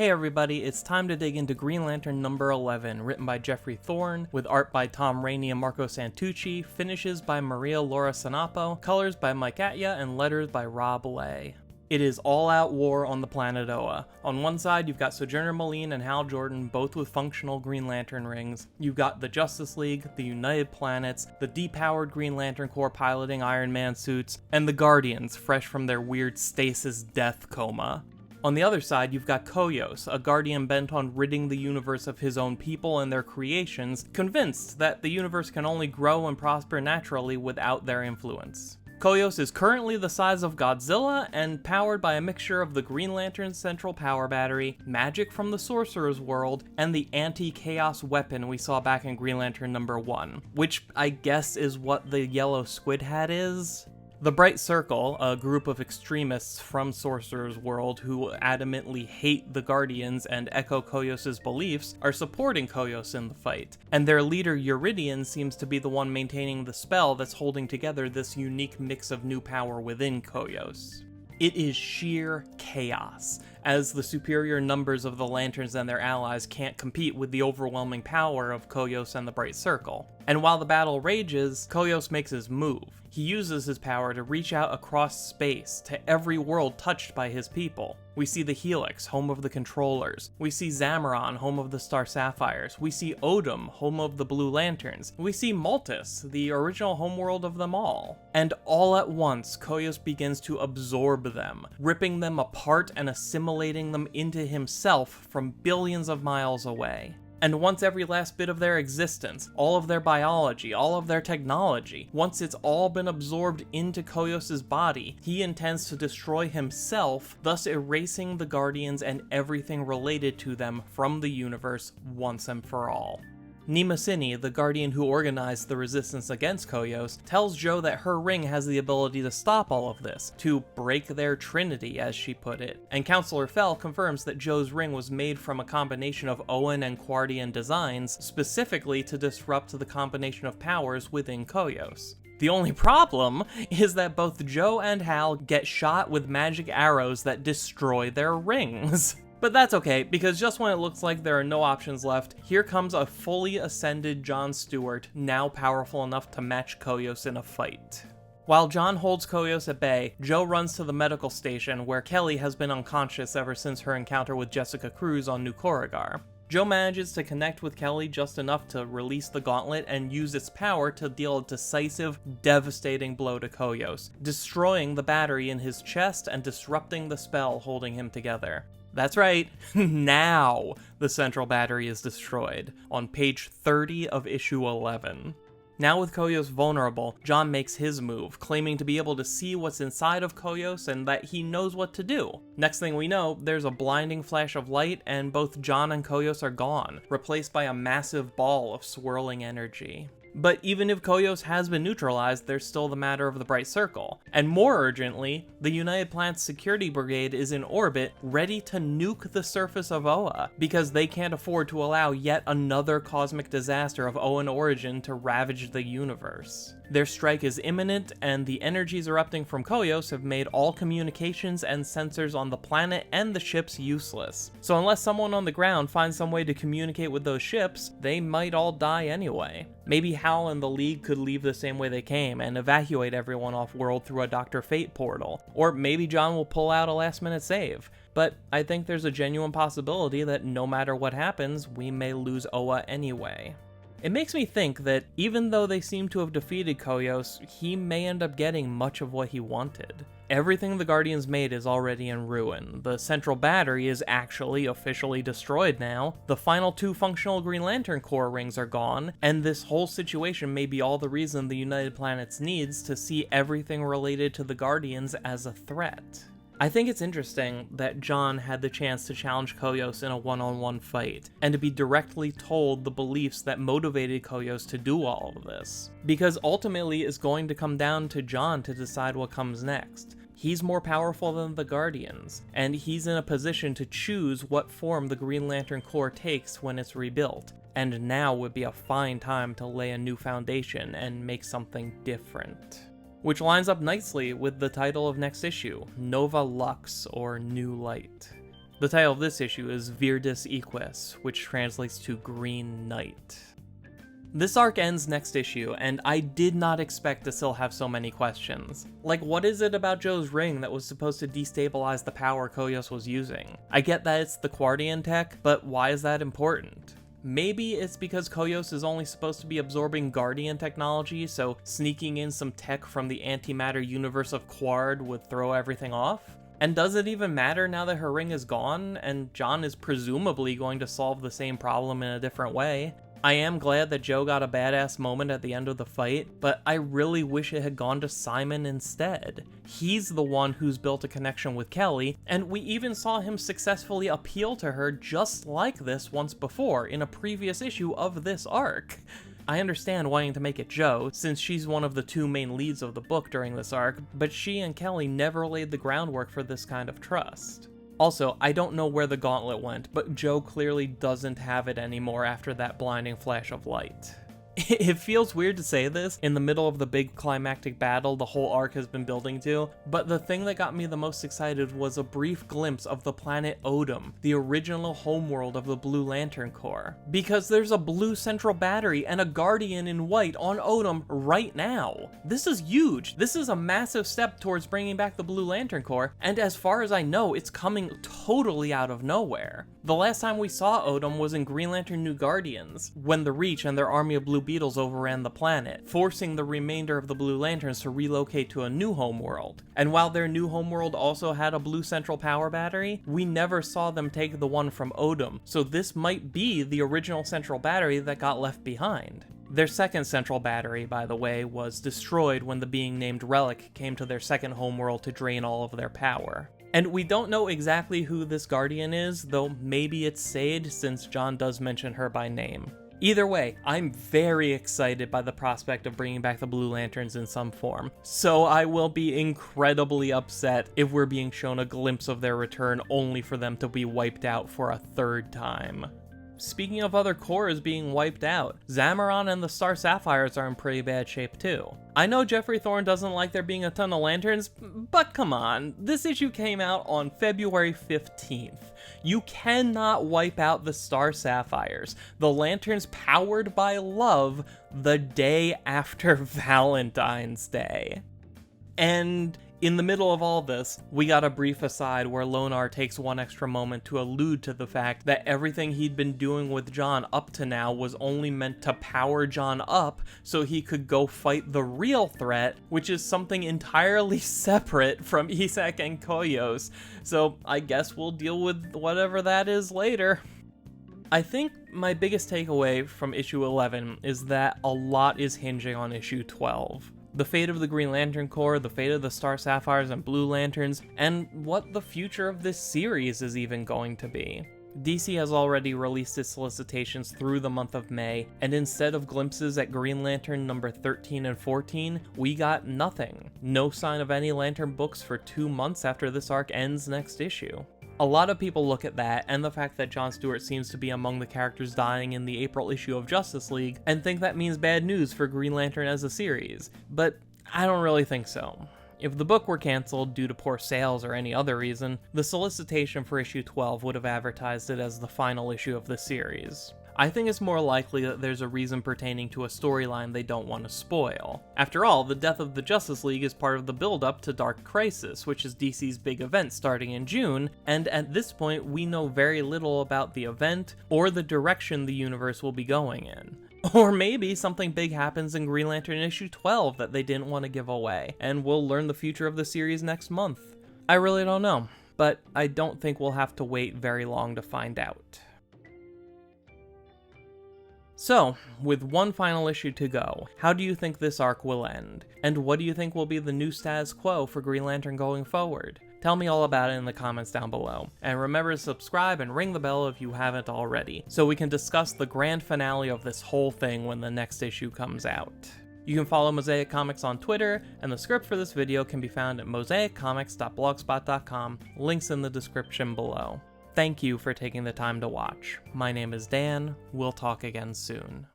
Hey everybody, it's time to dig into Green Lantern number 11, written by Jeffrey Thorne, with art by Tom Rainey and Marco Santucci, finishes by Maria Laura Sanapo, colors by Mike Atya, and letters by Rob Lay. It is all-out war on the planet Oa. On one side, you've got Sojourner Mullein and Hal Jordan, both with functional Green Lantern rings. You've got the Justice League, the United Planets, the depowered Green Lantern Corps piloting Iron Man suits, and the Guardians, fresh from their weird stasis death coma. On the other side, you've got Koyos, a guardian bent on ridding the universe of his own people and their creations, convinced that the universe can only grow and prosper naturally without their influence. Koyos is currently the size of Godzilla and powered by a mixture of the Green Lantern's central power battery, magic from the sorcerers world, and the anti-chaos weapon we saw back in Green Lantern number 1, which I guess is what the yellow squid hat is? The Bright Circle, a group of extremists from Sorcerer's World who adamantly hate the Guardians and echo Koyos' beliefs, are supporting Koyos in the fight, and their leader Eurydian seems to be the one maintaining the spell that's holding together this unique mix of new power within Koyos. It is sheer chaos, as the superior numbers of the Lanterns and their allies can't compete with the overwhelming power of Koyos and the Bright Circle. And while the battle rages, Koyos makes his move. He uses his power to reach out across space to every world touched by his people. We see the Helix, home of the Controllers. We see Zamaron, home of the Star Sapphires. We see Odom, home of the Blue Lanterns. We see Maltus, the original homeworld of them all. And all at once, Koyos begins to absorb them, ripping them apart and assimilating them into himself from billions of miles away. And once every last bit of their existence, all of their biology, all of their technology, once it's all been absorbed into Koyos' body, he intends to destroy himself, thus erasing the Guardians and everything related to them from the universe once and for all. Nimasini, the Guardian who organized the resistance against Koyos, tells Joe that her ring has the ability to stop all of this, to break their trinity, as she put it, and Counselor Fell confirms that Joe's ring was made from a combination of Oan and Quardian designs, specifically to disrupt the combination of powers within Koyos. The only problem is that both Joe and Hal get shot with magic arrows that destroy their rings. But that's okay, because just when it looks like there are no options left, here comes a fully ascended John Stewart, now powerful enough to match Koyos in a fight. While John holds Koyos at bay, Joe runs to the medical station where Kelly has been unconscious ever since her encounter with Jessica Cruz on New Corrigar. Joe manages to connect with Kelly just enough to release the gauntlet and use its power to deal a decisive, devastating blow to Koyos, destroying the battery in his chest and disrupting the spell holding him together. That's right, now the central battery is destroyed, on page 30 of issue 11. Now with Koyos vulnerable, John makes his move, claiming to be able to see what's inside of Koyos and that he knows what to do. Next thing we know, there's a blinding flash of light and both John and Koyos are gone, replaced by a massive ball of swirling energy. But even if Koyos has been neutralized, there's still the matter of the Bright Circle. And more urgently, the United Planets Security Brigade is in orbit, ready to nuke the surface of Oa, because they can't afford to allow yet another cosmic disaster of Oan origin to ravage the universe. Their strike is imminent, and the energies erupting from Koyos have made all communications and sensors on the planet and the ships useless. So unless someone on the ground finds some way to communicate with those ships, they might all die anyway. Maybe Hal and the League could leave the same way they came and evacuate everyone off-world through a Dr. Fate portal. Or maybe John will pull out a last-minute save. But I think there's a genuine possibility that no matter what happens, we may lose Oa anyway. It makes me think that even though they seem to have defeated Koyos, he may end up getting much of what he wanted. Everything the Guardians made is already in ruin. The central battery is actually officially destroyed now. The final 2 functional Green Lantern Corps rings are gone, and this whole situation may be all the reason the United Planets needs to see everything related to the Guardians as a threat. I think it's interesting that John had the chance to challenge Koyos in a one-on-one fight, and to be directly told the beliefs that motivated Koyos to do all of this. Because ultimately it's going to come down to John to decide what comes next. He's more powerful than the Guardians, and he's in a position to choose what form the Green Lantern Corps takes when it's rebuilt. And now would be a fine time to lay a new foundation and make something different. Which lines up nicely with the title of next issue, Nova Lux, or New Light. The title of this issue is Virdis Equus, which translates to Green Knight. This arc ends next issue, and I did not expect to still have so many questions. Like, what is it about Joe's ring that was supposed to destabilize the power Koyos was using? I get that it's the Quardian tech, but why is that important? Maybe it's because Koyos is only supposed to be absorbing Guardian technology, so sneaking in some tech from the antimatter universe of Quard would throw everything off? And does it even matter now that her ring is gone, and John is presumably going to solve the same problem in a different way? I am glad that Joe got a badass moment at the end of the fight, but I really wish it had gone to Simon instead. He's the one who's built a connection with Kelly, and we even saw him successfully appeal to her just like this once before in a previous issue of this arc. I understand wanting to make it Joe, since she's one of the two main leads of the book during this arc, but she and Kelly never laid the groundwork for this kind of trust. Also, I don't know where the gauntlet went, but Joe clearly doesn't have it anymore after that blinding flash of light. It feels weird to say this in the middle of the big climactic battle the whole arc has been building to, but the thing that got me the most excited was a brief glimpse of the planet Odom, the original homeworld of the Blue Lantern Corps. Because there's a blue central battery and a Guardian in white on Odom right now. This is huge. This is a massive step towards bringing back the Blue Lantern Corps, and as far as I know, it's coming totally out of nowhere. The last time we saw Odom was in Green Lantern New Guardians, when the Reach and their army of Blue Beetles overran the planet, forcing the remainder of the Blue Lanterns to relocate to a new homeworld. And while their new homeworld also had a blue central power battery, we never saw them take the one from Odom, so this might be the original central battery that got left behind. Their second central battery, by the way, was destroyed when the being named Relic came to their second homeworld to drain all of their power. And we don't know exactly who this Guardian is, though maybe it's Sade, since John does mention her by name. Either way, I'm very excited by the prospect of bringing back the Blue Lanterns in some form, so I will be incredibly upset if we're being shown a glimpse of their return only for them to be wiped out for a third time. Speaking of other cores being wiped out, Zamaron and the Star Sapphires are in pretty bad shape too. I know Jeffrey Thorne doesn't like there being a ton of lanterns, but come on, this issue came out on February 15th. You cannot wipe out the Star Sapphires, the lanterns powered by love, the day after Valentine's Day. And in the middle of all this, we got a brief aside where Lonar takes one extra moment to allude to the fact that everything he'd been doing with John up to now was only meant to power John up so he could go fight the real threat, which is something entirely separate from Isak and Koyos. So I guess we'll deal with whatever that is later. I think my biggest takeaway from issue 11 is that a lot is hinging on issue 12. The fate of the Green Lantern Corps, the fate of the Star Sapphires and Blue Lanterns, and what the future of this series is even going to be. DC has already released its solicitations through the month of May, and instead of glimpses at Green Lantern number 13 and 14, we got nothing. No sign of any Lantern books for 2 months after this arc ends next issue. A lot of people look at that, and the fact that John Stewart seems to be among the characters dying in the April issue of Justice League, and think that means bad news for Green Lantern as a series, but I don't really think so. If the book were cancelled due to poor sales or any other reason, the solicitation for issue 12 would have advertised it as the final issue of the series. I think it's more likely that there's a reason pertaining to a storyline they don't want to spoil. After all, the death of the Justice League is part of the build-up to Dark Crisis, which is DC's big event starting in June, and at this point we know very little about the event or the direction the universe will be going in. Or maybe something big happens in Green Lantern issue 12 that they didn't want to give away, and we'll learn the future of the series next month. I really don't know, but I don't think we'll have to wait very long to find out. So, with one final issue to go, how do you think this arc will end? And what do you think will be the new status quo for Green Lantern going forward? Tell me all about it in the comments down below. And remember to subscribe and ring the bell if you haven't already, so we can discuss the grand finale of this whole thing when the next issue comes out. You can follow Mosaic Comics on Twitter, and the script for this video can be found at mosaiccomics.blogspot.com, links in the description below. Thank you for taking the time to watch. My name is Dan. We'll talk again soon.